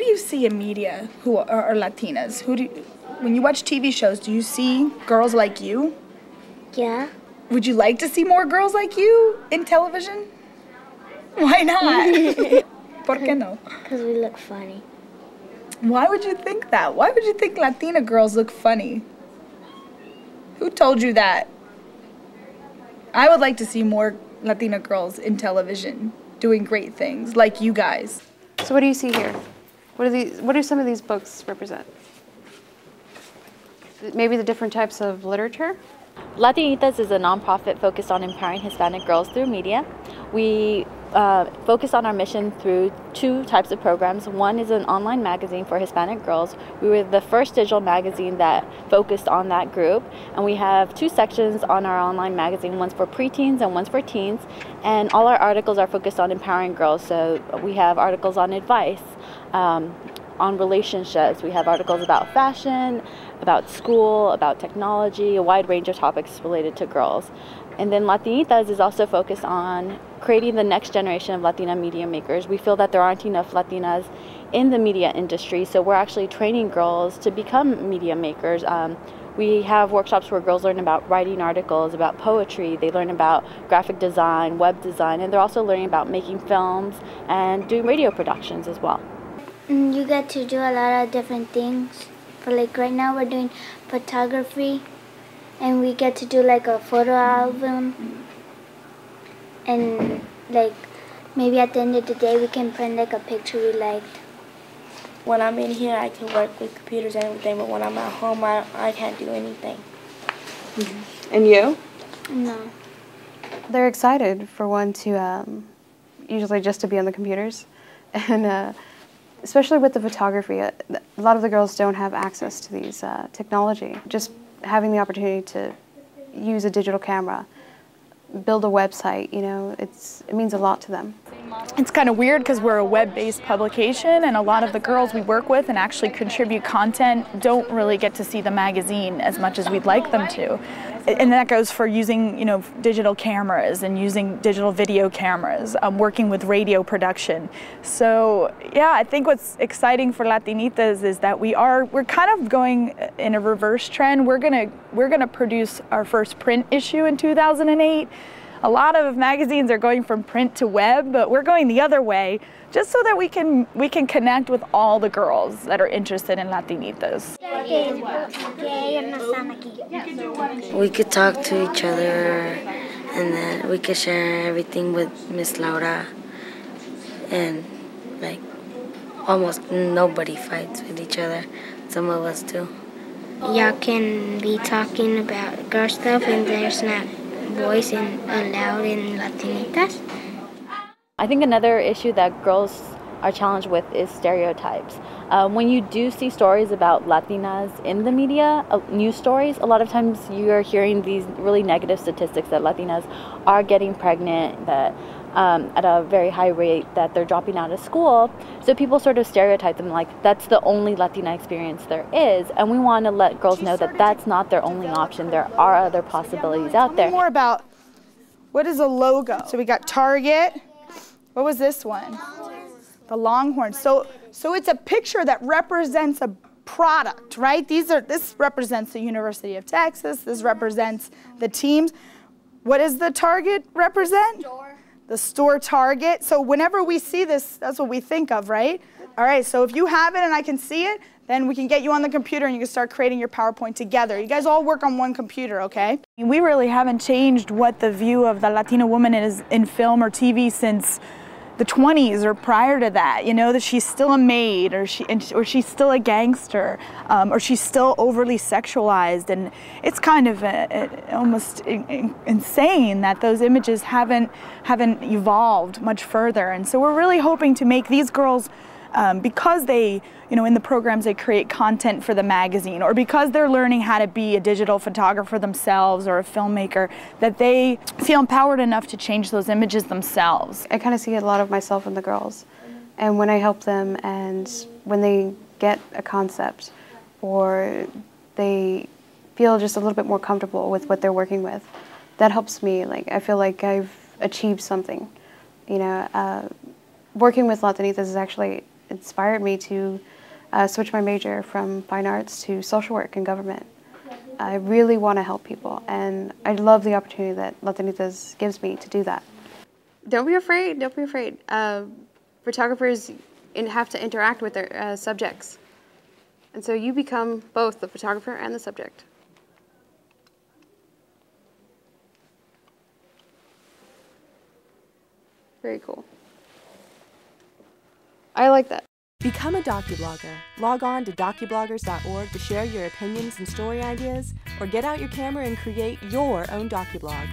do you see in media who are Latinas? When you watch TV shows, do you see girls like you? Yeah. Would you like to see more girls like you in television? Why not? ¿Por qué no? Because we look funny. Why would you think that? Why would you think Latina girls look funny? Who told you that? I would like to see more Latina girls in television doing great things, like you guys. So what do you see here? What do some of these books represent? Maybe the different types of literature? Latinitas is a nonprofit focused on empowering Hispanic girls through media. We focus on our mission through two types of programs. One is an online magazine for Hispanic girls. We were the first digital magazine that focused on that group, and we have two sections on our online magazine. One's for preteens and one's for teens, and all our articles are focused on empowering girls. So we have articles on advice, on relationships. We have articles about fashion, about school, about technology, a wide range of topics related to girls. And then Latinitas is also focused on creating the next generation of Latina media makers. We feel that there aren't enough Latinas in the media industry, so we're actually training girls to become media makers. We have workshops where girls learn about writing articles, about poetry, they learn about graphic design, web design, and they're also learning about making films and doing radio productions as well. You get to do a lot of different things. For like right now we're doing photography, and we get to do like a photo album, and like maybe at the end of the day we can print like a picture we liked. When I'm in here I can work with computers and everything, but when I'm at home I can't do anything. And you? No. They're excited for one to usually just to be on the computers, and especially with the photography, a lot of the girls don't have access to these technology. Just having the opportunity to use a digital camera, build a website, you know, it means a lot to them. It's kind of weird because we're a web-based publication, and a lot of the girls we work with and actually contribute content don't really get to see the magazine as much as we'd like them to. And that goes for using, you know, digital cameras and using digital video cameras, working with radio production. So yeah, I think what's exciting for Latinitas is that we're kind of going in a reverse trend. We're gonna produce our first print issue in 2008. A lot of magazines are going from print to web, but we're going the other way, just so that we can connect with all the girls that are interested in Latinitas. We could talk to each other, and then we could share everything with Miss Laura, and like almost nobody fights with each other. Some of us do. Y'all can be talking about girl stuff, and there's not boys allowed in Latinitas. I think another issue that girls are challenged with is stereotypes. When you do see stories about Latinas in the media, news stories, a lot of times you're hearing these really negative statistics that Latinas are getting pregnant, that at a very high rate, that they're dropping out of school. So people sort of stereotype them like that's the only Latina experience there is, and we want to let girls know that that's not their only option. There are other possibilities out there. More about what is a logo? So we got Target. What was this one? The Longhorn. So it's a picture that represents a product, right? This represents the University of Texas. This represents the teams. What does the Target represent? Store. The store Target. So whenever we see this, that's what we think of, right? All right, so if you have it and I can see it, then we can get you on the computer and you can start creating your PowerPoint together. You guys all work on one computer, okay? We really haven't changed what the view of the Latina woman is in film or TV since the 20s or prior to that, you know, that she's still a maid, or she's still a gangster, or she's still overly sexualized, and it's kind of almost insane that those images haven't evolved much further. And so we're really hoping to make these girls, because they, you know, in the programs they create content for the magazine, or because they're learning how to be a digital photographer themselves or a filmmaker, that they feel empowered enough to change those images themselves. I kind of see a lot of myself in the girls, and when I help them and when they get a concept or they feel just a little bit more comfortable with what they're working with, that helps me. Like, I feel like I've achieved something, you know. Working with Latinitas is actually, inspired me to switch my major from fine arts to social work and government. I really want to help people, and I love the opportunity that Latinitas gives me to do that. Don't be afraid, don't be afraid. Photographers have to interact with their subjects. And so you become both the photographer and the subject. Very cool. I like that. Become a docublogger. Log on to docubloggers.org to share your opinions and story ideas, or get out your camera and create your own docublog.